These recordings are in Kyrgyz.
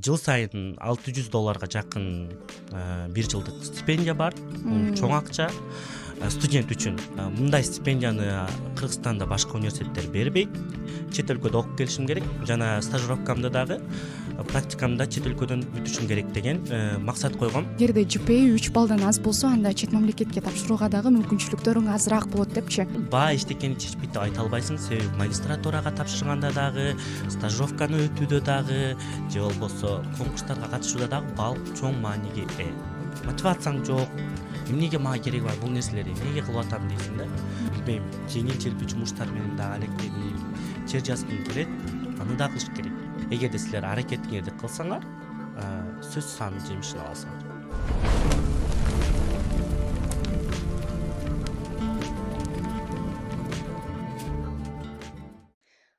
жыл сайын $600 жакын бир жылдык стипендия бар. Бул чоң акча студент үчүн. Мындай стипендияны Кыргызстанда башка университеттер бербейт. Чет өлкөдө окуп келишим керек. Жана стажировкамды дагы практикамда чет өлкөдөн бүтүшүм керек деген максат койгом. Эгерде GPA 3 балдан аз болсо, анда чет мамлекетке тапшырууга дагы мүмкүнчүлүктөрүң азыраак болот депчи. Баа иштекени чечпейт деп айта албайсың. Себеби магистратурага тапшырганда дагы, стажировканы өтүүдө дагы, же болбосо конкурстарга катышууда дагы бал чоң мааниге ээ. Мотивацияң жок. Эмнеге мага кереги бар бул нерселерди? Эмнеге кылып атам дейсиң да? Билбейм, жеңил желпи жумуштар менен дагы алектенип, чер жазгың келет, аны да кылыш керек. Эгерде силер аракетиңерди кылсаңар, сөзсүз анын жемишин аласыңар.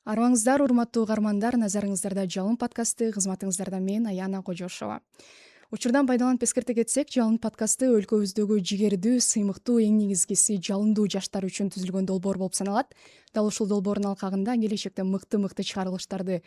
Арыбаңыздар, урматтуу угармандар, назарыңыздарда Жалын подкасты, кызматыңыздарда мен Аяна Кожошова. Учурдан пайдаланып эскерте кетсек, Жалын подкасты өлкөбүздөгү жигердүү, сыймыктуу, эң негизгиси жалындуу жаштар үчүн түзүлгөн долбоор болуп саналат. Дал ушул долбоордун алкагында келечекте мыкты чыгарылыштарды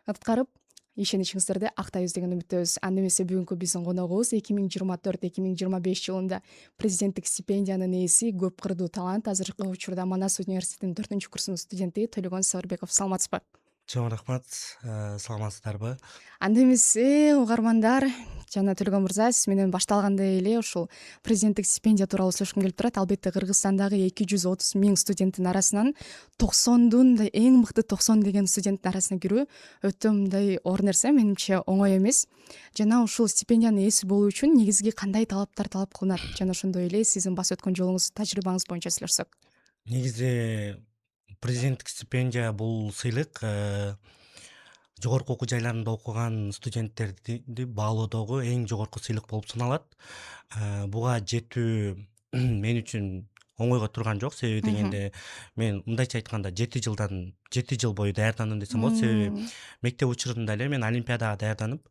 аткарып, ишеничиңиздерди актайбыз деген үмүттөбүз. Анда эмесе бүгүнкү биздин коногубуз 2024-2025 жылында президенттик стипендиянын ээси, көп кырдуу талант, азыркы учурда Манас университетинин 4-курсунун студенти Төлөгөн Сабырбеков. Саламатсызбы? Чоң рахмат, саламатсыздарбы? Анда эмесе угармандар жана Төлөгөн мырза, сиз менен башталгандай эле ушул президенттик стипендия тууралуу сүйлөшкүм келип турат. Албетте Кыргызстандагы 230 000 студенттин арасынан 90 эң мыкты 90 деген студенттин арасына кирүү өтө мындай оор нерсе, менимче оңой эмес. Жана ушул стипендиянын ээси болуу үчүн негизги кандай талаптар талап кылынат? Жана ошондой эле сиздин басып өткөн жолуңуз, тажрыйбаңыз боюнча сүйлөшсөк. Негизи президенттик стипендия бул сыйлык жогорку окуу жайларында окуган студенттерди баалоодогу эң жогорку сыйлык болуп саналат. Буга жетүү мен үчүн оңойго турган жок. Себеби дегенде мен мындайча айтканда 7 жыл бою даярдандым десем болот. Себеби мектеп учурунда эле мен олимпиадага даярданып,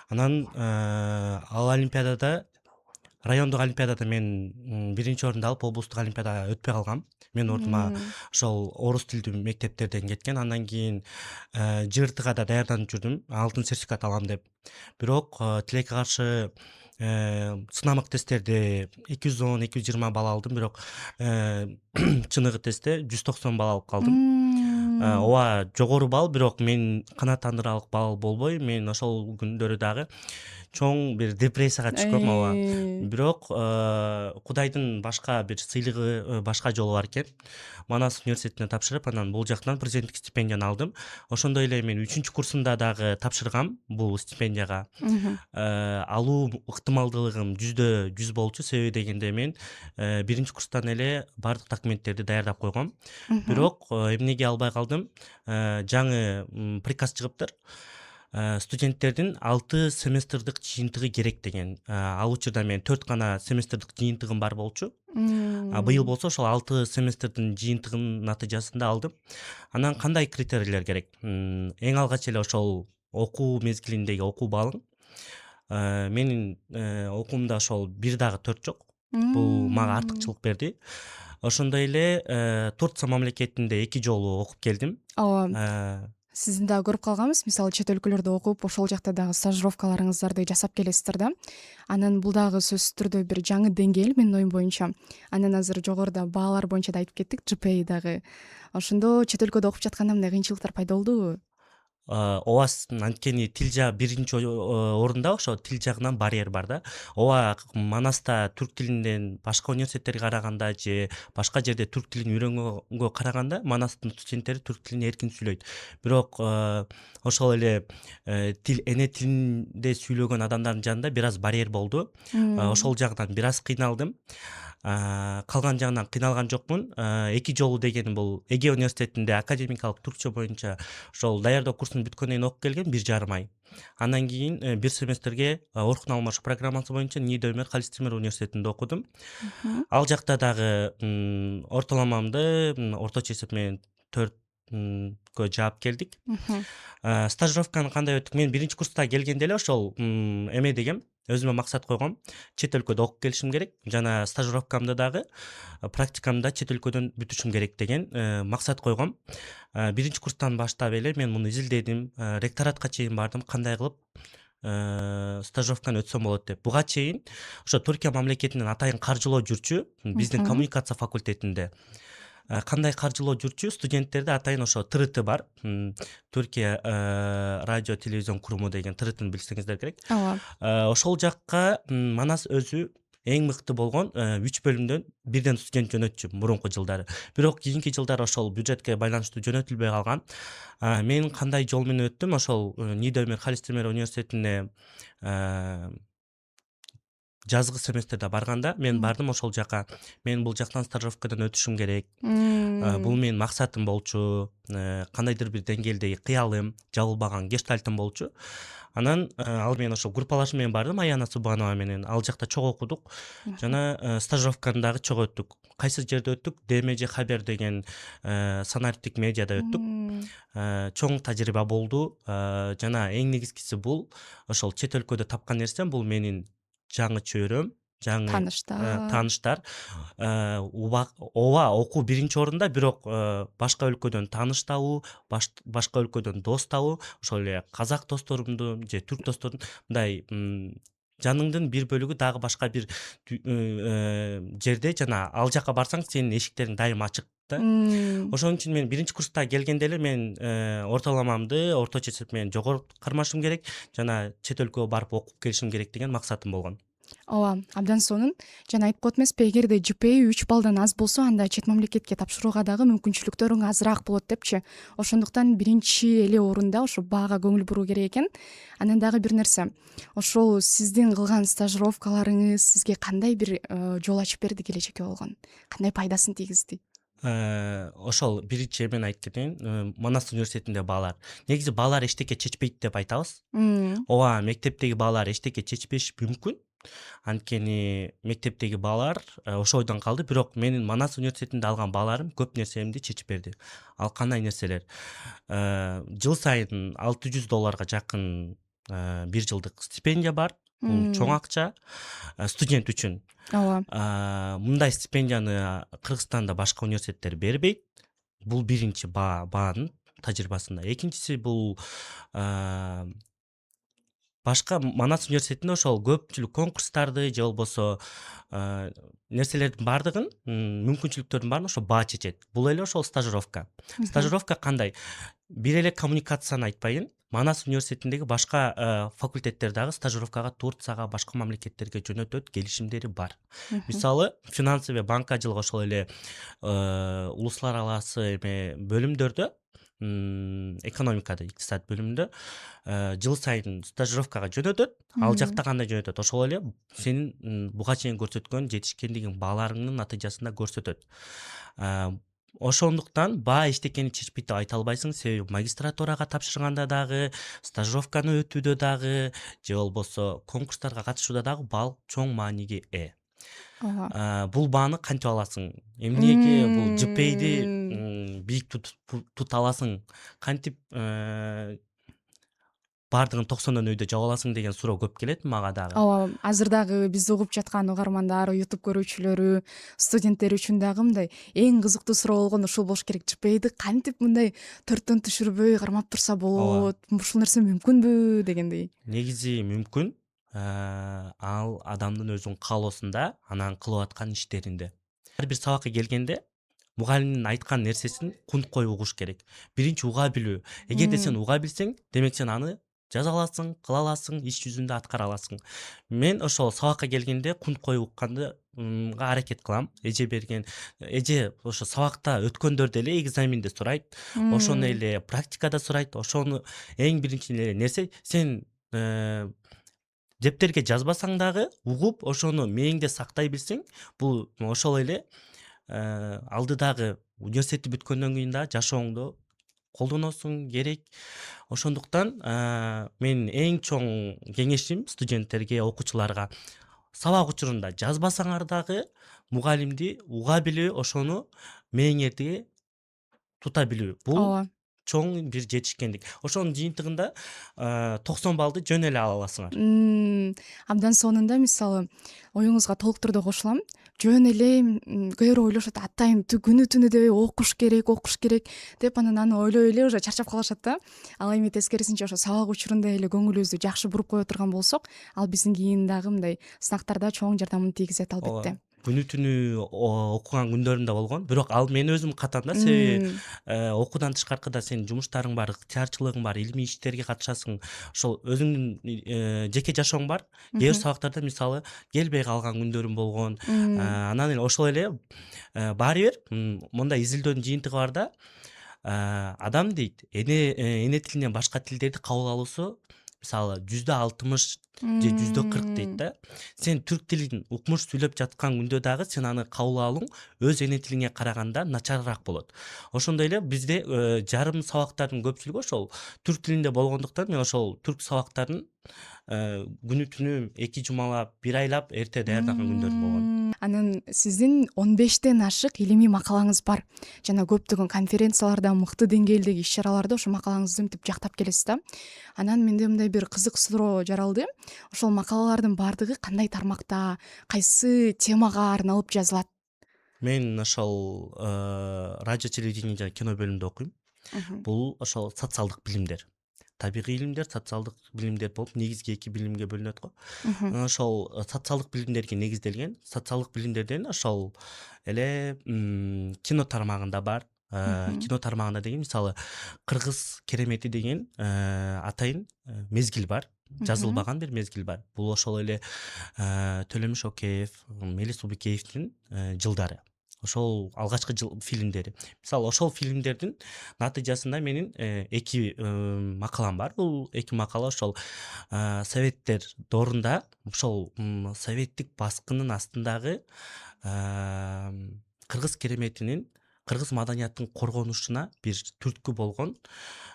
анан ал олимпиадада, райондук олимпиадада мен биринчи орунду алып, облустук олимпиадага өтпөй калгам. Мен ордума ошол орус тилдүү мектептерден кеткен. Андан кийин ЖРТга да даярданып жүрдүм, алтын сертификат алам деп. Бирок тилекке каршы сынамык тесттерди 210-220 балл алдым, бирок чыныгы тестте 190 балл алып калдым. Ооба жогору балл, бирок мен канааттандырарлык балл болбой, мен ошол күндөрү дагы чоң бир депрессияга түшкөм. Ооба. Бирок Кудайдын башка бир сыйлыгы, башка жолу бар экен. Манас университетине тапшырып, анан бул жактан президенттик стипендияны алдым. Ошондой эле мен 3-курсумда дагы тапшыргам бул стипендияга. Алуу ыктымалдуулугум 100% болчу. Себеби дегенде мен биринчи курстан эле бардык документтерди даярдап койгом. Бирок эмнеге албай калдым? Жаңы приказ чыгыптыр. Студенттердин 6 семестрдик жыйынтыгы керек деген. Ал учурда мен 4 гана семестрдик жыйынтыгым бар болчу. Быйыл болсо ошол 6 семестрдин жыйынтыгынын натыйжасында алдым. Анан кандай критерийлер керек? Эң алгач эле ошол окуу мезгилиндеги окуу баллың. Менин окуумда ошол 1 дагы 4 жок. Бул мага артыкчылык берди. Ошондой эле Турция мамлекетинде 2 жолу окуп келдим. Ооба. Сиздин дагы көрүп калганбыз. Мисалы чет өлкөлөрдө окуп, ошол жакта дагы стажировкаларыңыздарды жасап келесиздер да. Анан бул дагы сөзсүз түрдө бир жаңы деңгээл менин оюм боюнча. Анан азыр жогоруда баалар боюнча да айтып кеттик, GPA дагы. Ошондо чет өлкөдө окуп жатканда мындай кыйынчылыктар пайда болдубу? Ооба, анткени тил жагы биринчи орунда ошо тил жагынан барьер бар да. Ооба, Манаста түрк тилинден башка университеттерге караганда же башка жерде түрк тилин үйрөнгөнгө караганда Манастын студенттери түрк тилин эркин сүйлөйт. Бирок ошол эле тил эне тилинде сүйлөгөн адамдардын жанында бир аз барьер болду. Ошол жагынан бир аз кыйналдым. Калган жагынан кыйналган жокмун. 2 жолу дегени бул Эге университетинде академикалык түркчө боюнча ошол даярдоо курсун бүткөндөн кийин окуп келген 1,5 ай. Андан кийин 1 семестрге Орхун Алмашев программасы боюнча НИДА Өмөр Халистемир университетинде окудум. Ал жакта дагы ортоломамды орточо эсеп менен 4 жаап келдик. Стажировканы кандай өттүк? Мен биринчи курста келгенде эле ошол эме дегем, өзүмө максат койгом. Чет өлкөдө окуп келишим керек жана стажировкамды дагы, практикамда чет өлкөдөн бүтүшүм керек деген максат койгом. Биринчи курстан баштап эле мен муну изилдедим, ректоратка чейин бардым, кандай кылып стажировканы өтсөм болот деп. Буга чейин ошо Түркия мамлекетинин атайын каржылоо жүрчү биздин коммуникация факультетинде кандай каржылоо жүрчү студенттерди атайын ошо ТРТ бар. Түркия радио телевизион куруму деген ТРТны билсеңиздер керек. ооба. Ошол жакка Манас өзү эң мыкты болгон 3 бөлүмдөн бирден студент жөнөтчү мурунку жылдары. Бирок кийинки жылдары ошол бюджетке байланыштуу жөнөтүлбөй калган. Мен кандай жол менен өттүм? Ошол Нидомир Халистемир университетине жазгы семестрде барганда мен бардым ошол жака. Мен бул жактан стажировкадан өтүшүм керек. Бул менин максатым болчу. Кандайдыр бир деңгээлдеги кыялым, жабылбаган гештальтым болчу. Анан ал менен ошо группалашым менен бардым, Аяна Субанова менен. Ал жакта чогуу окудук жана стажировканы дагы чогуу өттүк. Кайсы жерде өттүк? ДМЖ Хабер деген санариптик медиада өттүк. Чоң тажрыйба болду. Жана эң негизгиси бул ошол чет өлкөдө тапкан нерсем бул менин жаңы чөйрөм, жаңы тааныштар. Ооба, окуу биринчи орунда, бирок башка өлкөдөн тааныш табуу, башка өлкөдөн дос табуу, ошол эле казак досторумду же түрк досторум мындай жаныңдын бир бөлүгү дагы башка бир жерде, жана ал жака барсаң сенин эшиктериң дайыма ачык да. Ошон үчүн мен биринчи курста келгенде эле мен ортоламамды орточо эсеп менен жогору кармашым керек жана чет өлкөгө барып окуп келишим керек деген максатым болгон. Ооба, абдан сонун. Жана айтып коет эмеспи, эгерде GPA 3 баллдан аз болсо, анда чет мамлекетке тапшырууга дагы мүмкүнчүлүктөрүң азыраак болот депчи. Ошондуктан биринчи эле орунда ошо баага көңүл буруу керек экен. Анан дагы бир нерсе. Ошол сиздин кылган стажировкаларыңыз сизге кандай бир жол ачып берди келечекке болгон? Кандай пайдасын тийгизди? Ошол биринчи эмен айтып кетейин. Манас университетинде баалар. Негизи баалар эчтеке чечпейт деп айтабыз. Ооба, мектептеги баалар эчтеке чечпеши мүмкүн. Анткени мектептеги баалар ошол ойдон калды, бирок менин Манас университетинде алган бааларым көп нерсемди чечип берди. Ал кандай нерселер? Жыл сайын $600 жакын бир жылдык стипендия бар. Бул чоң акча студент үчүн. Ооба. Мындай стипендияны Кыргызстанда башка университеттер бербейт. Бул биринчи баанын тажрыйбасында. Экинчиси бул башка Манас университетинде ошол көпчүлүк конкурстарды же болбосо нерселердин баардыгын, мүмкүнчүлүктөрдүн баарын ошо баа чечет. Бул эле ошол стажировка. Стажировка кандай? Бир эле коммуникацияны айтпайын. Манас университетиндеги башка факультеттер дагы стажировкага Турцияга, башка мамлекеттерге жөнөтөт, келишимдери бар. Мисалы, финансовый банкачылык ошол эле улуслар араласы бөлүмдөрдө, экономикада, икътисад бөлүмүндө жыл сайын стажировкага жөнөтөт. Ал жакта кандай жөнөтөт? Ошол эле сенин буга чейин көрсөткөн жетишкендигиң, бааларыңдын натыйжасында көрсөтөт. Ошондуктан баа эчтекени чечпейт деп айта албайсың, себеби магистратурага тапшырганда дагы, стажировканы өтүүдө дагы, же болбосо конкурстарга катышууда дагы баал чоң мааниге ээ. Бул бааны кантип аласың? Эмнеге бул GPA'ди бийик тута аласың? Кантип бардыгын 90дон өйдө жаба аласың деген суроо көп келет мага дагы. Ооба, азыр дагы бизди угуп жаткан угармандар, YouTube көрүүчүлөрү, студенттер үчүн дагы мындай эң кызыктуу суроо болгон ушул болуш керек. GPA'ды кантип мындай 4төн түшүрбөй кармап турса болот? Ушул нерсе мүмкүнбү дегендей. Негизи мүмкүн. Ал адамдын өзүнүн каалоосунда, анан кылып аткан иштеринде. Ар бир сабакка келгенде мугалимдин айткан нерсесин кунт коюп угуш керек. Биринчи уга билүү. Эгерде сен уга билсең, демек сен аны жаза аласың, кыла аласың, иш жүзүндө аткара аласың. Мен ошол сабакка келгенде кунт коюп укканды аракет кылам. Эже ошо сабакта өткөндөр деле экзаменде сурайт, ошону эле практикада сурайт. Ошону эң биринчи нерсе сен дептерге жазбасаң дагы угуп, ошону мээңде сактай билсең, бул ошол эле алдыдагы университетти бүткөндөн кийин да жашооңдо колдоносуң керек. Ошондуктан менин эң чоң кеңешим студенттерге, окуучуларга сабак учурунда жазбасаңар дагы мугалимди уга билүү, ошону мээңерде тута билүү. Бул чоң бир жетишкендик. Ошонун жыйынтыгында 90 баллды жөн эле ала аласыңар. Абдан сонунда мисалы оюңузга толуктурду кошулам. Жөн эле көбүрөөк ойлошот, атайын күнү түнү дебей окуш керек деп анан аны ойлой эле уже чарчап калышат да. Ал эми тескерисинче ошо сабак учурунда эле көңүлүбүздү жакшы буруп кое турган болсок, ал биздин кийин дагы мындай сынактарда чоң жардамын тийгизет албетте. Күнү түнү окуган күндөрүм да болгон. Бирок ал мен өзүм катам да, себеби окуудан тышкаркыда сенин жумуштарың бар, ыктыярчылыгың бар, илимий иштерге катышасың. Ошол өзүңдүн жеке жашооң бар. Кээ бир сабактарда мисалы келбей калган күндөрүм болгон. Анан эле ошол эле баары бир мындай изилдөөнүн жыйынтыгы бар да. Адам дейт, эне тилинен башка тилдерди кабыл алуусу мисалы 60% же 40% дейт да. Сен түрк тилин укмуш сүйлөп жаткан күндө дагы сен аны кабыл алууң өз эне тилиңе караганда начарыраак болот. Ошондой эле бизде жарым сабактардын көпчүлүгү ошол түрк тилинде болгондуктан мен ошол түрк сабактарын күнү түнү 2 жумалап, 1 айлап эрте даярдаган күндөрүм болгон. Анан сиздин 15тен ашык илимий макалаңыз бар. Жана көптөгөн конференцияларда, мыкты деңгээлдеги иш-чараларда ошол макалаңызды мынтип жактап келесиз да. Анан менде мындай бир кызык суроо жаралды. Ошол макалалардын баардыгы кандай тармакта, кайсы темага арналып жазылат? Мен ошол радио, телевидение жана кино бөлүмүндө окуйм. Бул ошол социалдык билимдер. Табигый илимдер, социалдык билимдер болуп негизги 2 билимге бөлүнөт го. Ошол социалдык билимдерге негизделген. Социалдык билимдерден ошол эле кино тармагында бар. Кино тармагында деген мисалы Кыргыз керемети деген атайын мезгил бар. Жазылбаган бир мезгил бар. Бул ошол эле Төлөмүш Океев, Мелис Убикеевдин жылдары. Ошол алгачкы фильмдери. Мисалы ошол фильмдердин натыйжасында менин 2 макалам бар. Бул 2 макала ошол советтер доорунда ошол советтик баскындын астындагы кыргыз кереметинин, кыргыз маданиятынын коргонушуна бир түрткү болгон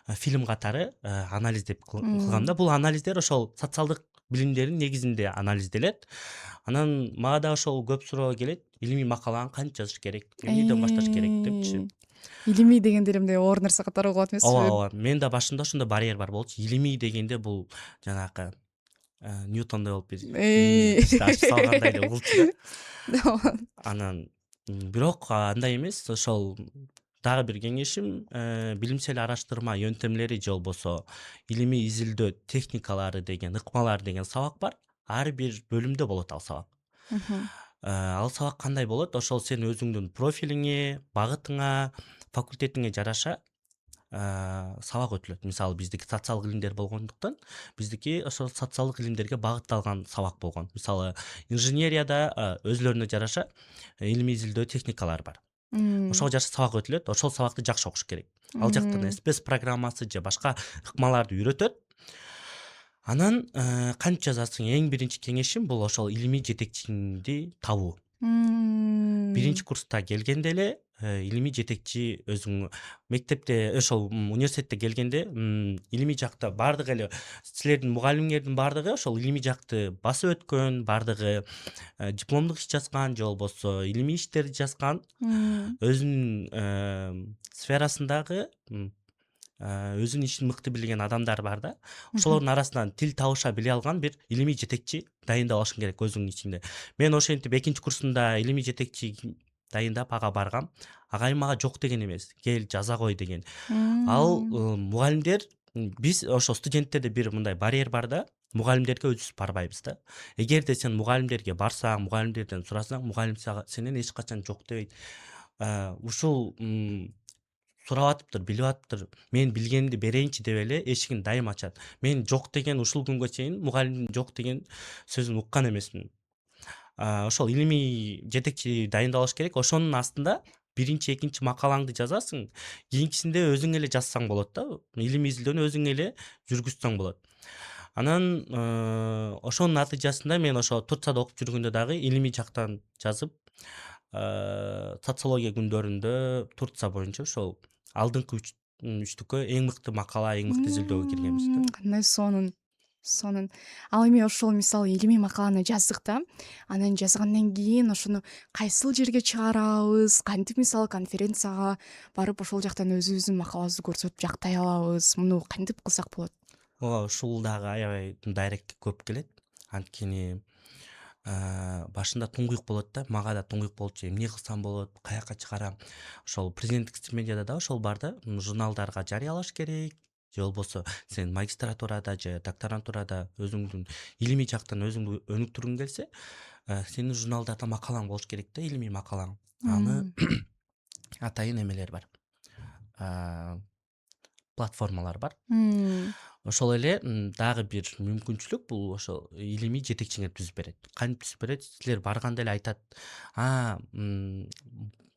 фильм катары анализдеп кылгам да. Бул анализдер ошол социалдык билимдердин негизинде анализделет. Анан мага да ошол көп суроо келет. Илимий макаланы кантип жазыш керек, эмнеден башташ керек депчи. Илимий дегенде эле мындай оор нерсе катары угуп атмайсызбы? Ооба. Мен да башында ошондой барьер бар болчу. Илимий дегенде бул жанагы Ньютондой болуп бир ачып салгандай эле угулчу да. Анан бирок андай эмес. Ошол дагы бир кеңешим билимсел араштырма йөнтөмлөрү же болбосо илимий изилдөө техникалары деген, ыкмалар деген сабак бар. Ар бир бөлүмдө болот ал сабак. Ал сабак кандай болот? Ошол сен өзүңдүн профилиңе, багытыңа, факультетиңе жараша сабак өтүлөт. Мисалы биздики социалдык илимдер болгондуктан биздики ошол социалдык илимдерге багытталган сабак болгон. Мисалы инженерияда өзүлөрүнө жараша илимий изилдөө техникалары бар. Ошого жараша сабак өтүлөт. Ошол сабакты жакшы окуш керек. Ал жактан спец программасы же башка ыкмаларды үйрөтөт. Анан кантип жазасың? Эң биринчи кеңешим бул ошол илимий жетекчиңди табуу. Биринчи курста келгенде эле илимий жетекчи өзүң мектепте ошол университетте келгенде илимий жакта бардыгы эле силердин мугалимиңердин бардыгы ошол илимий жакты басып өткөн, бардыгы дипломдук иш жазган же болбосо илимий иштерди жазган, өзүнүн сферасындагы өзүнүн ишин мыкты билген адамдар бар да. Ошолордун арасынан тил табыша биле алган бир илимий жетекчи дайындап алышың керек өзүңдүн ичиңде. Мен ошентип экинчи курсунда илимий жетекчи дайындап ага баргам. Агайым мага жок деген эмес. Кел жаза кой деген. Ал мугалимдер биз ошо студенттерде бир мындай барьер бар да. Мугалимдерге өзүбүз барбайбыз да. Эгерде сен мугалимдерге барсаң, мугалимдерден сурасаң, мугалим сенен эч качан жок дебейт. Ушул сурап атыптыр, билип атыптыр. Мен билгенди берейинчи деп эле эшигин дайым ачат. Мен жок деген ушул күнгө чейин мугалимдин жок деген сөзүн уккан эмесмин. Ошол илимий жетекчи дайындалыш керек. Ошонун астында биринчи, экинчи макалаңды жазасың. Кийинкисинде өзүң эле жазсаң болот да. Илимий изилдөөнү өзүң эле жүргүзсөң болот. Анан ошонун натыйжасында мен ошо Турцияда окуп жүргөндө дагы илимий жактан жазып, социология күндөрүндө Турция боюнча ошол алдыңкы үчтүккө эң мыкты макала, эң мыкты изилдөөгө киргенбиз да. Кандай сонун. Ал эми ошол мисалы илимий макаланы жаздык да. Анан жазгандан кийин ошону кайсыл жерге чыгарабыз? Кантип мисалы конференцияга барып ошол жактан өзүбүздүн макалабызды көрсөтүп жактай алабыз? Муну кантип кылсак болот? Ушул дагы аябай дайректке көп келет. Анткени башында туңгуйук болот да, мага да туңгуйук болчу, эмне кылсам болот, каяка чыгарам. Ошол президенттик стипендияда да ошол бар да, журналдарга жарыялаш керек. Же болбосо сен магистратурада же докторантурада өзүңдүн илимий жактан өзүңдү өнүктүргүң келсе, сенин журналдарда макалаң болуш керек да, илимий макалаң. Аны Мм. атайын эмелер бар. А, Платформалар бар. Мм. Ошол эле дагы бир мүмкүнчүлүк бул ошол илимий жетекчиңер түзүп берет. Кантип түзүп берет? Силер барганда эле айтат: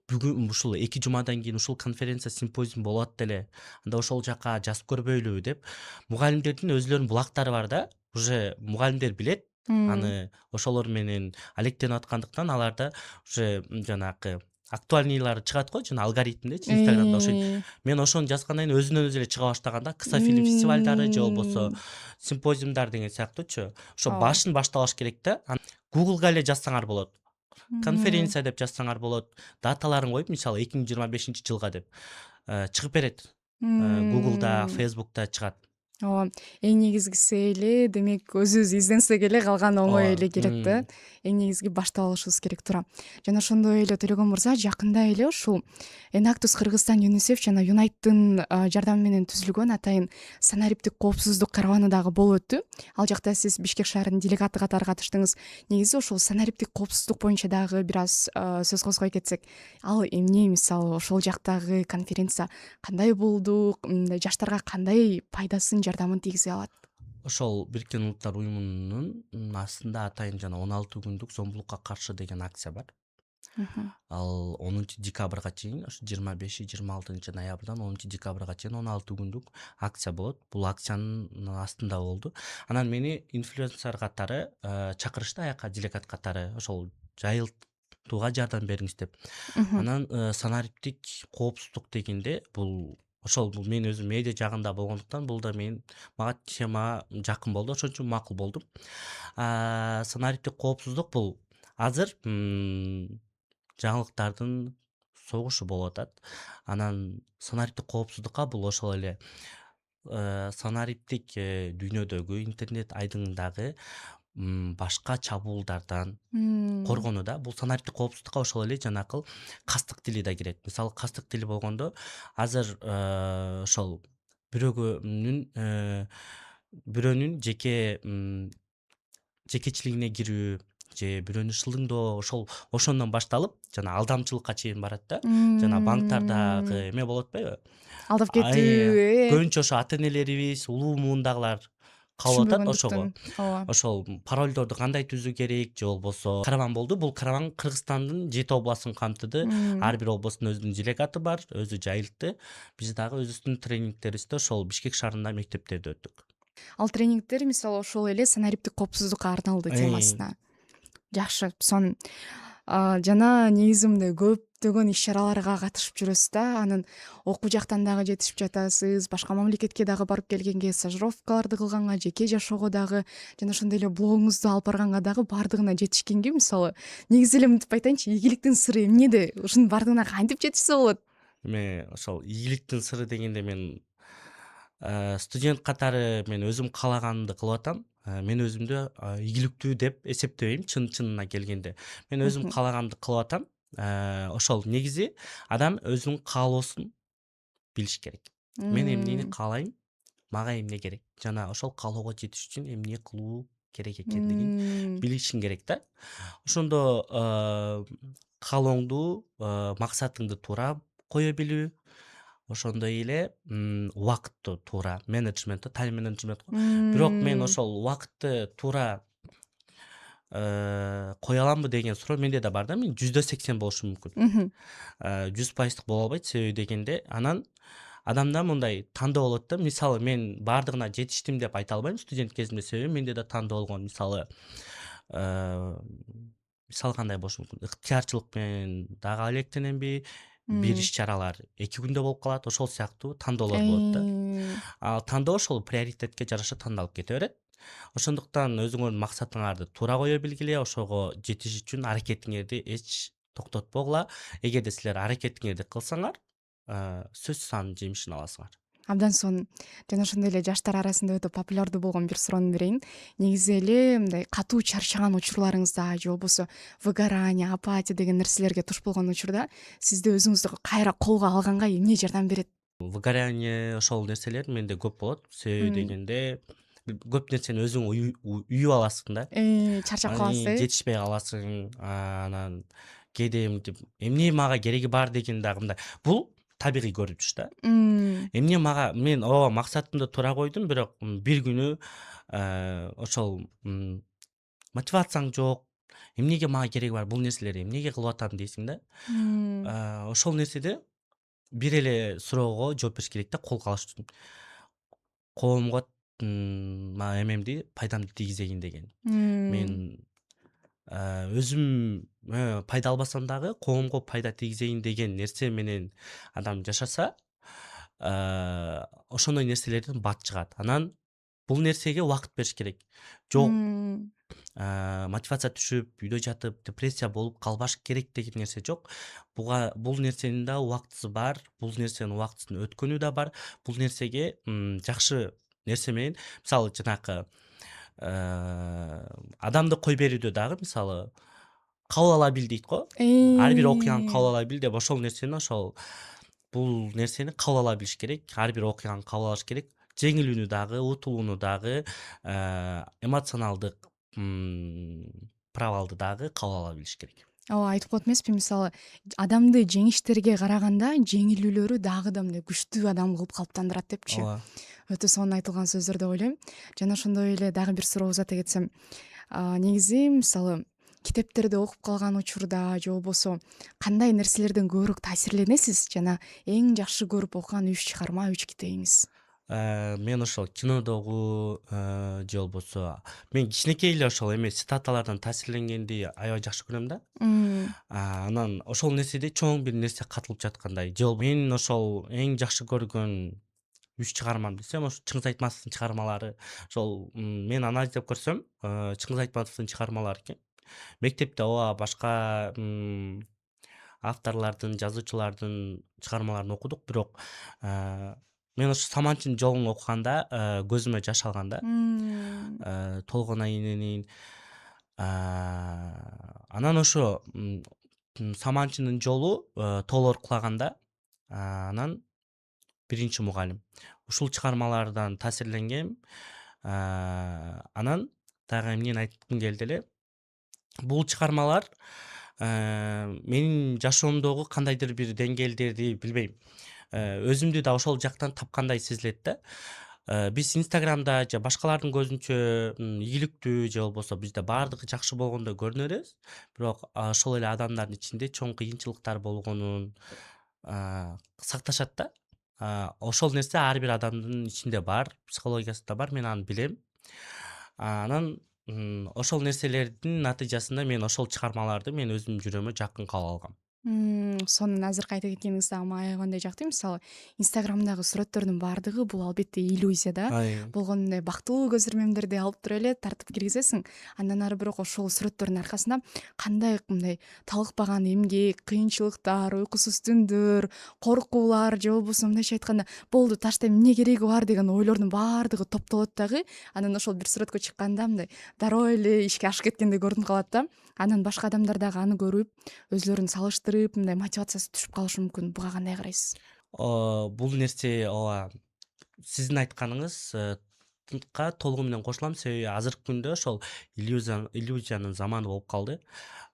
бүгүн ушул 2 жумадан кийин ушул конференция, симпозиум болот деле. Анда ошол жака жазып көрбөйлүбү деп. Мугалимдердин өзлөрүнүн булактары бар да. Уже мугалимдер билет. Мм. Аны ошолор менен алектенип аткандыктан аларда уже жанагы актуальныйлары чыгат го, жана алгоритмдечи Инстаграмда ошентип. Мен ошону жазгандан кийин өзүнөн өзү эле чыга баштаган да. Кыса фильм фестивалдары же болбосо симпозиумдар деген сыяктуучу. Ошо Ооба. башын башталаш керек да. Гуглга эле жазсаңар болот. Мм. Конференция деп жазсаңар болот. Даталарын коюп, мисалы 2025-жылга деп чыгып берет. Гуглда, Мм. Фейсбукта чыгат. Ооба. Эң негизгиси эле демек өзүбүз изденсек эле калган оңой Ооба. эле келет да. Эң негизги баштап алышыбыз керек туура. Жана ошондой эле Төлөгөн мырза жакында эле ушул Enactus Кыргызстан ЮНИСЕФ жана Юнайттын жардамы менен түзүлгөн атайын санариптик коопсуздук караваны дагы болуп өттү. Ал жакта сиз Бишкек шаарынын делегаты катары катыштыңыз. Негизи ошол санариптик коопсуздук боюнча дагы бир аз сөз козгой кетсек, ал эмне, мисалы ошол жактагы конференция кандай болду, жаштарга кандай пайдасын, жардамын тийгизе алат? Ошол Бириккен Улуттар уюмунун астында атайын жана 16 күндүк зомбулукка каршы деген акция бар. Мгм. Ал 10-декабрга чейин, ошо 25-26 ноябрдан 10-декабрга чейин 16 күндүк акция болот. Бул акциянын астында болду. Анан мени инфлюенсер катары чакырышты, аяка делегат катары, ошол жайылтууга жардам бериңиз деп. Мгм. Анан санариптик коопсуздук дегенде бул мен өзүм медиа жагында болгондуктан бул да мага тема жакын болду, ошон үчүн макул болдум. Санариптик коопсуздук бул азыр жаңылыктардын согушу болуп атат. Анан санариптик коопсуздукка бул ошол эле санариптик дүйнөдөгү, интернет айдыңындагы башка чабуулдардан Мм. коргонуу да. Бул санариптик коопсуздукка ошол эле жанакыл кастык тили да кирет. Мисалы кастык тили болгондо азыр ошол бирөөнүн жекечилигине кирүү же бирөөнү шылыңдоо ошондон башталып жана алдамчылыкка чейин барат да. Жана банктардагы Мм. эме болот атпайбы? Алдап кетүү, Көбүнчө ошо ата энелерибиз, улуу муундагылар кабыл атат ошого. түшүнбөгөндүктөн. Ооба. Ошол паролдорду кандай түзүү керек же болбосо караван болду. Бул караван Кыргызстандын 7 областын камтыды. Мм. Ар бир областтын өзүнүн делегаты бар, өзү жайылтты. Биз дагы өзүбүздүн тренингтерибизди ошол Бишкек шаарында мектептерде өттүк. Ал тренингтер мисалы ошол эле санариптик коопсуздукка арналды темасына. Жакшы. Сонун. Жана негизи мындай көптөгөн иш чараларга катышып жүрөсүз да. Анан окуу жактан дагы жетишип жатасыз. Башка мамлекетке дагы барып келгенге, стажировкаларды кылганга, жеке жашоого дагы жана ошондой эле блогуңузду алып барганга дагы баардыгына жетишкенге мисалы негизи эле мынтип айтайынчы, ийгиликтин сыры эмнеде? Ушунун баардыгына кантип жетишсе болот? Эми ошол ийгиликтин сыры дегенде мен студент катары мен өзүм каалаганымды кылып атам. Мен өзүмдү ийгиликтүү деп эсептебейм, чынына келгенде. Мен өзүм Мгм. каалаганымды кылып атам. Ошол негизи адам өзүнүн каалоосун билиш керек. Мен эмнени Мм. каалайм, мага эмне керек жана ошол каалоого жетиш үчүн эмне кылуу керек экендигин Мм. билишиң керек да. Ошондо каалооңду, максатыңды туура кое билүү, ошондой эле убакытты туура менеджмент, тайм менеджмент го. Бирок мен Мм. ошол убакытты туура кое аламбы деген суроо менде да бар да. Мен 100% болушу мүмкүн. Мгм. 100% боло албайт. Себеби дегенде анан адамда мындай тандоо болот да. Мисалы мен баардыгына жетиштим деп айта албайм студент кезимде. Себеби менде да тандоо болгон. Мисалы кандай болушу мүмкүн? Ыктыярчылык менен дагы алектенемби? Бир Мм. иш чаралар 2 күндө болуп калат. Ошол сыяктуу тандоолор болот да. Э. Ал тандоо ошол приоритетке жараша тандалып кете берет. Ошондуктан өзүңөрдүн максатыңарды туура кое билгиле, ошого жетиш үчүн аракетиңерди эч токтотпогула. Эгерде силер аракетиңерди кылсаңар, сөзсүз анын жемишин аласыңар. Абдан сонун. Жана ошондой эле жаштар арасында өтө популярдуу болгон бир суроону берейин. Негизи эле мындай катуу чарчаган учурларыңызда же болбосо выгорание, апатия деген нерселерге туш болгон учурда сизди өзүңүздү кайра колго алганга эмне жардам берет? Выгорание ошол нерселер менде көп болот. Себеби Мм. дегенде көп нерсени өзүң уюп аласың да. Чарчап Анан каласыз, кийин жетишпей каласың. Анан кээде мынтип эмне мага кереги бар деген дагы мындай. Бул табигый көрүнүш да. Мм. Эмне мага мен ооба максатымды туура койдум, бирок бир күнү ошол мотивацияң жок. Эмнеге мага кереги бар? Бул нерселерди эмнеге кылып атам дейсиң да. Мм. Ошол нерседе бир эле суроого жооп бериш керек да, колго алыш үчүн. Коомго эмемди, пайдамды тийгизейин деген. Мм. Мен өзүм пайда албасам дагы коомго пайда тийгизейин деген нерсе менен адам жашаса, ошондой нерселерден бат чыгат. Анан бул нерсеге убакыт бериш керек. Жок, Мм. мотивация түшүп, үйдө жатып, депрессия болуп калбаш керек деген нерсе жок. Бул нерсенин да убактысы бар. Бул нерсенин убактысын өткөнү да бар. Бул нерсеге жакшы нерсе менен, мисалы жанакы адамды кой берүүдө дагы мисалы кабыл ала бил дейт го. Ар бир окуяны кабыл ала бил деп ошол бул нерсени кабыл ала билиш керек. Ар бир окуяны кабыл алыш керек. Жеңилүүнү дагы, утулууну дагы, эмоционалдык провалды дагы кабыл ала билиш керек. Ооба, айтып коет эмеспи, мисалы адамды жеңиштерге караганда жеңилүүлөрү дагы да мындай күчтүү адам кылып калыптандырат депчи. Ооба. Өтө сонун айтылган сөздөр деп ойлойм. Жана ошондой эле дагы бир суроо узата кетсем, негизи мисалы китептерди окуп калган учурда же болбосо кандай нерселерден көбүрөөк таасирленесиз жана эң жакшы көрүп окуган 3 чыгарма, 3 китебиңиз? Мен ошол кинодогу же болбосо мен кичинекей эле ошол цитаталардан таасирленгенди аябай жакшы көрөм да. Мм. Анан ошол нерседе чоң бир нерсе катылып жаткандай. Мен ошол эң жакшы көргөн 3 чыгармам десем, ошо Чыңгыз Айтматовдун чыгармалары. Ошол мен анализдеп көрсөм, Чыңгыз Айтматовдун чыгармалары экен. Мектепте ооба башка авторлордун, жазуучулардын чыгармаларын окудук, бирок мен ошо Саманчынын жолун окуганда көзүмө жаш алган да. Мм. Толгон айненин. Анан ошо Саманчынын жолу тоолор кулаганда, анан биринчи мугалим. Ушул чыгармалардан таасирленгем. Анан дагы эмнени айткым келди эле. Бул чыгармалар менин жашоомдогу кандайдыр бир деңгээлдерди билбейм. Өзүмдү да ошол жактан тапкандай сезилет да. Биз Инстаграмда же башкалардын көзүнчө ийгиликтүү же болбосо бизде баардыгы жакшы болгондой көрүнө беребиз. Бирок ошол эле адамдардын ичинде чоң кыйынчылыктар болгонун сакташат да. Ошол нерсе ар бир адамдын ичинде бар, психологиясында бар, мен аны билем. Анан ошол нерселердин натыйжасында мен ошол чыгармаларды мен өзүмдүн жүрөгүмө жакын кабыл алгам. Сонун. Азыркы айта кеткениңиз дагы мага аябагандай жакты. Мисалы, Инстаграмдагы сүрөттөрдүн баардыгы бул албетте иллюзия да. Болгону мындай бактылуу көз ирмемдерди алып туруп эле тартып киргизесиң. Андан ары бирок ошол сүрөттөрдүн аркасында кандай мындай талыкпаган эмгек, кыйынчылыктар, уйкусуз түндөр, коркуулар же болбосо мындайча айтканда болду таштайм эмне кереги бар деген ойлордун баардыгы топтолот дагы. Анан ошол бир сүрөткө чыкканда мындай дароо эле ишке ашып кеткендей көрүнүп калат да. Анан башка адамдар дагы аны көрүп, өзлөрүн салыштырып, мындай мотивациясы түшүп калышы мүмкүн. Буга кандай карайсыз? Бул нерсе ооба сиздин айтканыңыз толугу менен кошулам. Себеби азыркы күндө ошол иллюзиянын заманы болуп калды.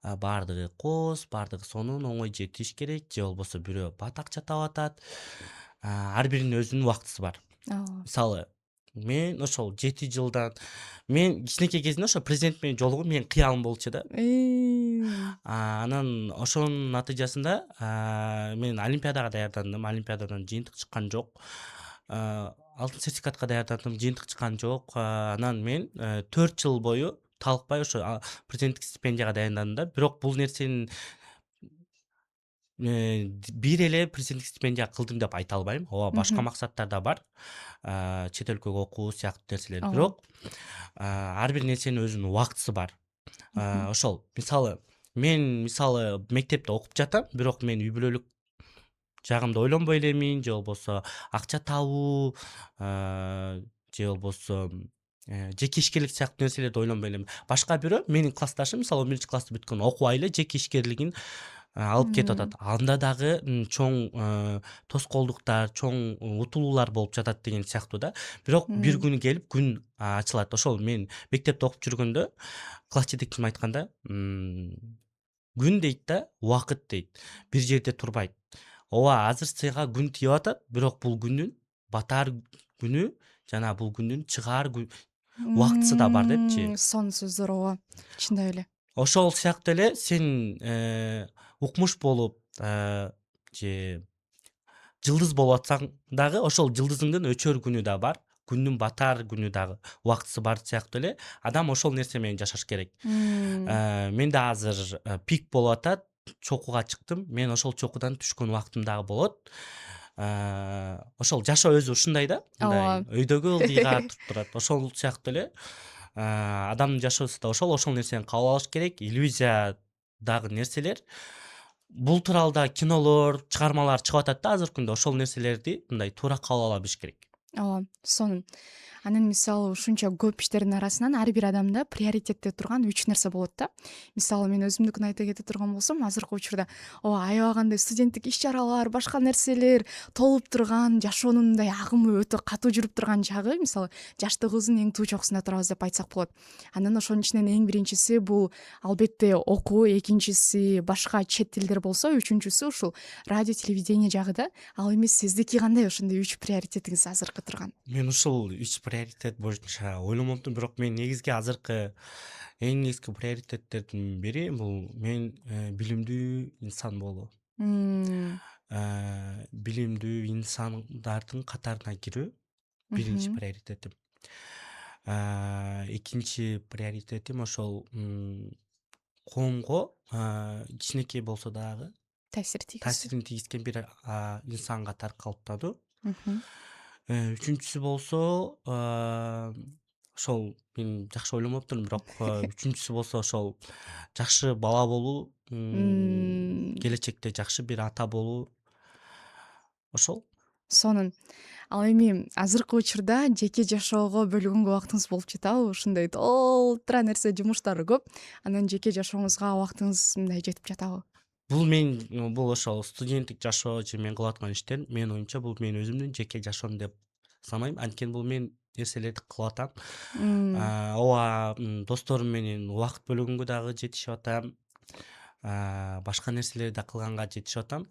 Баардыгы кооз, баардыгы сонун, оңой жетиш керек, же болбосо бирөө бат акча таап атат. Ар биринин өзүнүн убактысы бар. Ооба. Мисалы, мен ошол 7 жылдан мен кичинекей кезимде ошо президент менен жолугуу менин кыялым болчу да. Анан ошонун натыйжасында мен олимпиадага даярдандым. Олимпиададан жыйынтык чыккан жок. Алтын сертификатка даярдандым, жыйынтык чыккан жок. Анан мен 4 жыл бою талыкпай ошо президенттик стипендияга дайындандым да. Бирок бул нерсенин бир эле президенттик стипендия кылдым деп айта албайм. Ооба, башка максаттар да бар. Чет өлкөгө окуу сыяктуу нерселер. Ооба. Бирок ар бир нерсенин өзүнүн убактысы бар. Ошол мисалы мен мектепте окуп жатам, бирок мен үй бүлөлүк жагымды ойлонбой элемин же болбосо акча табуу, же болбосо жеке ишкерлик сыяктуу нерселерди ойлонбой элем. Башка бирөө менин классташым мисалы 11 классты бүткөн окубай эле жеке ишкерлигин алып кетип Мм. атат. Анда дагы чоң тоскоолдуктар, чоң утулуулар болуп жатат деген сыяктуу да. Бирок бир Мм. күнү келип күн ачылат. Ошол мен мектепте окуп жүргөндө класс жетекчим айтканда, күн дейт да, убакыт дейт. Бир жерде турбайт. Ооба, азыр сага күн тийип атат, бирок бул күндүн батар күнү жана бул күндүн чыгаар убактысы да бар депчи. Сонун сөздөр, ооба. Чындап эле. Ошол сыяктуу эле сен укмуш болуп же жылдыз болуп атсаң дагы ошол жылдызыңдын өчөр күнү да бар. Күндүн батар күнү дагы убактысы бар сыяктуу эле адам ошол нерсе менен жашаш керек. Мм. Менде азыр пик болуп атат. Чокуга чыктым. Мен ошол чокудан түшкөн убактым дагы болот. Ошол жашоо өзү ушундай да, мындай Ооба. өйдөгө ылдыйга туруп турат. Ошол сыяктуу эле адамдын жашоосу да ошол нерсени кабыл алыш керек. Иллюзиядагы нерселер бул тууралуу да кинолор, чыгармалар чыгып атат да азыркы күндө. Ошол нерселерди мындай туура кабыл ала билиш керек. Ооба, сонун. Анан мисалы ушунча көп иштердин арасынан ар бир адамда приоритетте турган 3 нерсе болот да. Мисалы мен өзүмдүкүн айта кете турган болсом, азыркы учурда ооба аябагандай студенттик иш-чаралар, башка нерселер толуп турган, жашоонун мындай агымы өтө катуу жүрүп турган чагы, мисалы жаштыгыбыздын эң туу чокусунда турабыз деп айтсак болот. Анан ошонун ичинен эң биринчиси бул албетте окуу, экинчиси башка чет тилдер болсо, үчүнчүсү ушул радио, телевидение жагы да. Ал эми сиздики кандай ошондой 3 приоритетиңиз азыркы турган? Мен ушул 3 приоритет боюнча ойлонмоптум, бирок мен негизги азыркы эң негизги приоритеттердин бири бул мен билимдүү инсан болуу. Мм. Билимдүү инсандардын катарына кирүү биринчи Мгм. приоритетим. Экинчи приоритетим ошол коомго кичинекей болсо дагы Таасир тийгизүү. таасирин тийгизген бир инсан катары калыптануу. Мгм. Үчүнчүсү болсо ошол мен жакшы ойлонмоптурмун, бирок үчүнчүсү болсо ошол жакшы бала болуу, Мм. келечекте жакшы бир ата болуу. Ошол. Сонун. Ал эми азыркы учурда жеке жашоого бөлгөнгө убактыңыз болуп жатабы? Ушундай толтура нерсе, жумуштар көп. Анан жеке жашооңузга убактыңыз мындай жетип жатабы? Бул ошол студенттик жашоо же мен кылып аткан иштер, менин оюмча бул менин өзүмдүн жеке жашоом деп санайм. Анткени бул мен нерселерди кылып атам. Мм. Ооба, досторум менен убакыт бөлгөнгө дагы жетишип атам. Башка нерселерди да кылганга жетишип атам.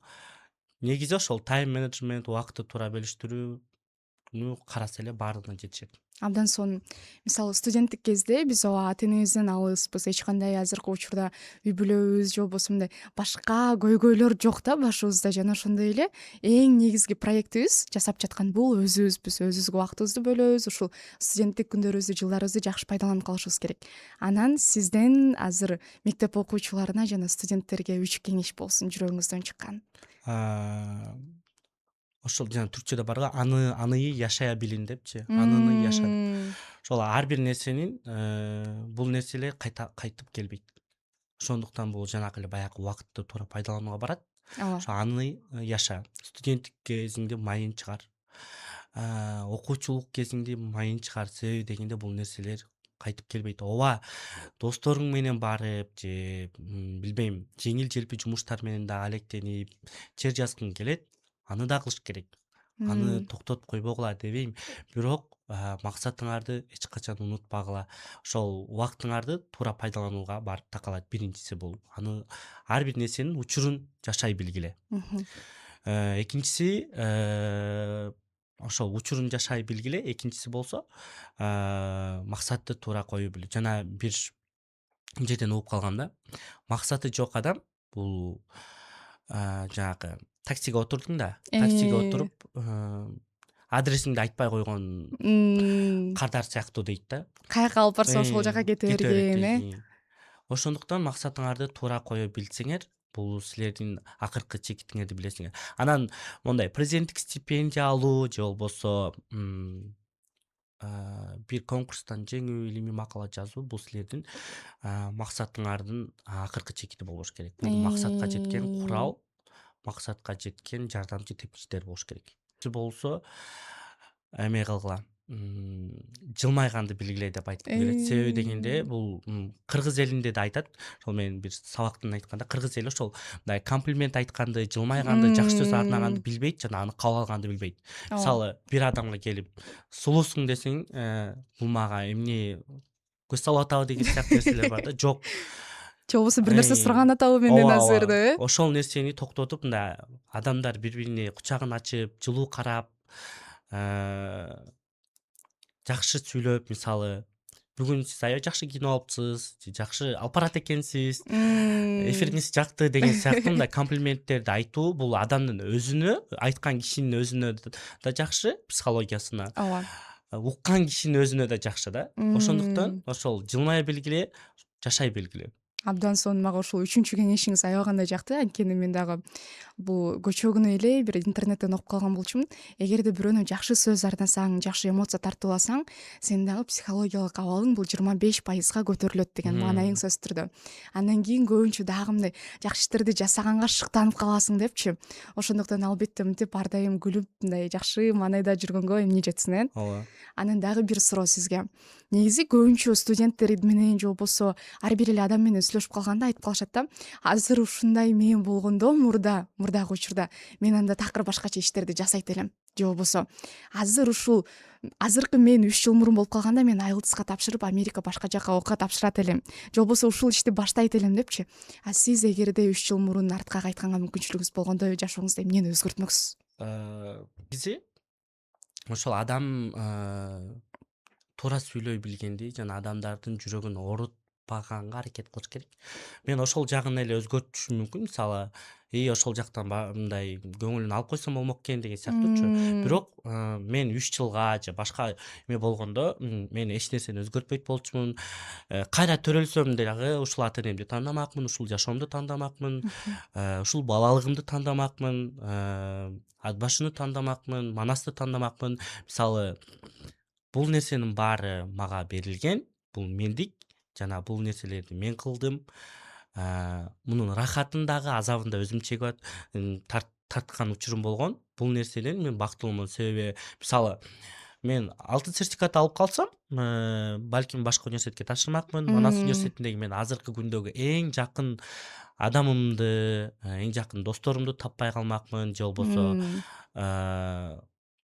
Негизи ошол тайм менеджмент, убакытты туура бөлүштүрүүнү караса эле баардыгына жетишет. Абдан сонун. Мисалы студенттик кезде биз ооба ата энебизден алыспыз. Эч кандай азыркы учурда үй бүлөбүз же болбосо мындай башка көйгөйлөр жок да башыбызда. Жана ошондой эле эң негизги проектибиз жасап жаткан бул өзүбүзбүз. Өзүбүзгө убактыбызды бөлөбүз. Ушул студенттик күндөрүбүздү, жылдарыбызды жакшы пайдаланып калышыбыз керек. Анан сизден азыр мектеп окуучуларына жана студенттерге 3 кеңеш болсун жүрөгүңүздөн чыккан. Аа, Ошол жана түркчөдө бар го, анıyı жашая билин депчи. Анını жаша. Мм. Ошол ар бир нерсенин бул нерселер кайтып келбейт. Ошондуктан бул жанагы эле баягы убакытты туура пайдаланууга барат. Ооба. Ошо аны жаша. Студенттик кезиңде майын чыгар. Окуучулук кезиңде майын чыгар. Себеби дегенде бул нерселер кайтып келбейт. Ооба, досторуң менен барып же билбейм, жеңил желпи жумуштар менен да алектенип чер жазгың келет, аны да кылыш керек. Аны Мм. токтотуп койбогула дебейм. Бирок максатыңарды эч качан унутпагыла. Ошол убактыңарды туура пайдаланууга барып такалат. Биринчиси бул. Аны ар бир нерсенин учурун жашай билгиле. Мгм. Экинчиси ошол учурун жашай билгиле. Экинчиси болсо максатты туура кое билүү. Жана бир жерден угуп калгам да. Максаты жок адам бул жанагы таксиге отурдуң да. Таксиге Э. отуруп адресиңди айтпай койгон Мм. кардар сыяктуу дейт да. Каяка алып барса ошол жака кете берген, э? Ошондуктан максатыңарды туура кое билсеңер, бул силердин акыркы чекитиңерди билесиңер. Анан мондай президенттик стипендия алуу же болбосо бир конкурстан жеңүү, илимий макала жазуу бул силердин максатыңардын акыркы чекити болбош керек. Бул максатка жеткен Э. курал максатка жеткен жардамчы тепкичтер болуш керек. Болсо эме кылгыла, жылмайганды билгиле деп айткым келет. Себеби дегенде бул кыргыз элинде да айтат. Ошол мен бир сабактан айтканда кыргыз эли ошол мындай комплимент айтканды, жылмайганды, жакшы сөз арнаганды билбейт жана аны кабыл алганды билбейт. ооба. Мисалы бир адамга келип сулуусуң десең, бул мага эмне көз салып атабы деген сыяктуу нерселер бар да. Жок. Же болбосо бир нерсе сураган атабы менден азыр деп, э? Ошол нерсени токтотуп мындай адамдар бири-бирине кучагын ачып, жылуу карап, жакшы сүйлөп, мисалы бүгүн сиз аябай жакшы кийинип алыпсыз, же жакшы алып барат экенсиз, эфириңиз жакты деген сыяктуу мындай комплименттерди айтуу бул адамдын өзүнө, айткан кишинин өзүнө да жакшы психологиясына, Ооба. уккан кишинин өзүнө да жакшы да. Ошондуктан ошол жылмай билгиле, жашай билгиле. Абдан сонун. Мага ушул үчүнчү кеңешиңиз аябагандай жакты. Анткени мен дагы бул көчөгүнү эле бир интернеттен окуп калган болчумун. Эгерде бирөөнө жакшы сөз арнасаң, жакшы эмоция тартууласаң, сенин дагы психологиялык абалың бул 25%га көтөрүлөт деген маанайың сөз түрдө. Андан кийин көбүнчө дагы мындай жакшы иштерди жасаганга шыктанып каласың депчи. Ошондуктан албетте мынтип ар дайым күлүп, мындай жакшы маанайда жүргөнгө эмне жетсин, э? Ооба. Анан дагы бир суроо сизге. Негизи көбүнчө студенттер менен же болбосо ар бир эле адам менен сүйлөшүп калганда айтып калышат да, азыр ушундай мен болгондо мурдагы учурда мен анда такыр башкача иштерди жасайт элем. Же болбосо азыркы мен 3 жыл мурун болуп калганда мен IELTS'ка тапшырып Америка башка жака окууга тапшырат элем. Же болбосо ушул ишти баштайт элем депчи. А сиз эгерде 3 жыл мурун артка кайтканга мүмкүнчүлүгүңүз болгондо жашооңузда эмнени өзгөртмөксүз? Бизи ошол адам туура сүйлөй билгенди жана адамдардын жүрөгүн оорутпаганга аракет кылыш керек. Мен ошол жагын эле өзгөртүшүм мүмкүн. Мисалы, ошол жактан мындай көңүлүн алып койсом болмок экен деген сыяктуучу. Бирок мен 3 жылга же башка эме болгондо мен эч нерсени өзгөртпөйт болчумун. Кайра төрөлсөм дагы ушул ата энемди тандамакмын, ушул жашоомду тандамакмын, ушул балалыгымды тандамакмын, ат башыны тандамакмын, манасты тандамакмын. Мисалы, бул нерсенин баары мага берилген, бул мендик жана бул нерселерди мен кылдым. Мунун рахатын дагы, азабын да өзүм чегип тарткан учурум болгон. Бул нерседен мен бактылуумун. Себеби, мисалы, мен алтын сертификат алып калсам, балким башка университетке тапшырмакмын. Манас университетиндеги мен азыркы күндөгү эң жакын адамымды, эң жакын досторумду таппай калмакмын, же болбосо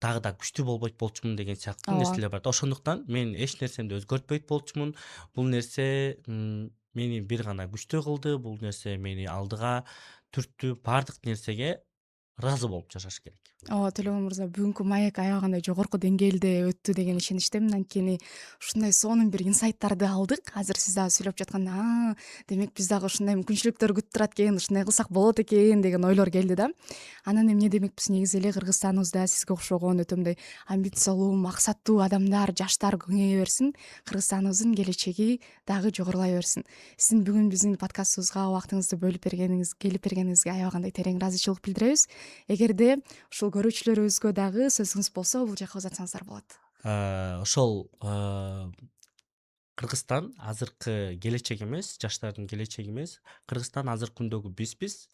дагы да күчтүү болбойт болчумун деген сыяктуу Ооба. нерселер бар да. Ошондуктан мен эч нерсемди өзгөртпөйт болчумун. Бул нерсе мени бир гана күчтүү кылды. Бул нерсе мени алдыга түрттү. Бардык нерсеге ыраазы болуп жашаш керек. Ооба, Төлөгөн мырза, бүгүнкү маек аябагандай жогорку деңгээлде өттү деген ишеничтемин. Анткени ушундай сонун бир инсайттарды алдык. Азыр сиз дагы сүйлөп жатканда, демек биз дагы ушундай мүмкүнчүлүктөр күтүп турат экен, ушундай кылсак болот экен деген ойлор келди да. Анан эмне демекпиз, негизи эле Кыргызстаныбызда сизге окшогон өтө мындай амбициялуу, максаттуу адамдар, жаштар көбөйө берсин. Кыргызстаныбыздын келечеги дагы жогорулай берсин. Сиздин бүгүн биздин подкастыбызга убактыңызды келип бергениңизге аябагандай терең ыраазычылык билдиребиз. Эгерде ушул көрүүчүлөрүбүзгө дагы сөзүңүз болсо, бул жака узатсаңыздар болот. Ошол Кыргызстан азыркы келечек эмес, жаштардын келечеги эмес. Кыргызстан азыркы күндөгү бизбиз.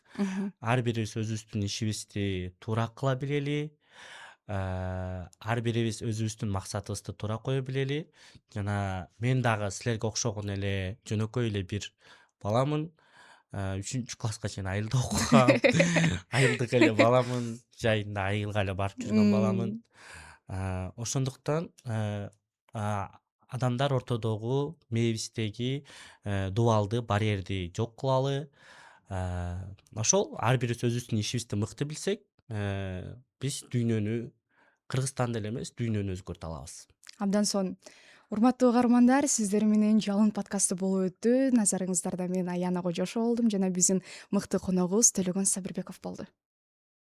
Ар бирибиз өзүбүздүн ишибизди туура кыла билели, ар бирибиз өзүбүздүн максатыбызды туура кое билели. Жана мен дагы силерге окшогон эле жөнөкөй эле бир баламын. 3 класска чейин айылда окугам. Айылдык эле баламын. Жайында айылга эле барып жүргөн баламын. Ошондуктан адамдар ортодогу мээбиздеги дубалды барьерди жок кылалы. Ошол ар бирибиз өзүбүздүн ишибизди мыкты билсек, биз дүйнөнү, Кыргызстанды эле эмес, дүйнөнү өзгөртө алабыз. Абдан сонун. Урматтуу угармандар, сиздер менен жалын подкасты болуп өттү. Назарыңыздарда мен Аяна Кожошова болдум жана биздин мыкты коногубуз Төлөгөн Сабырбеков болду.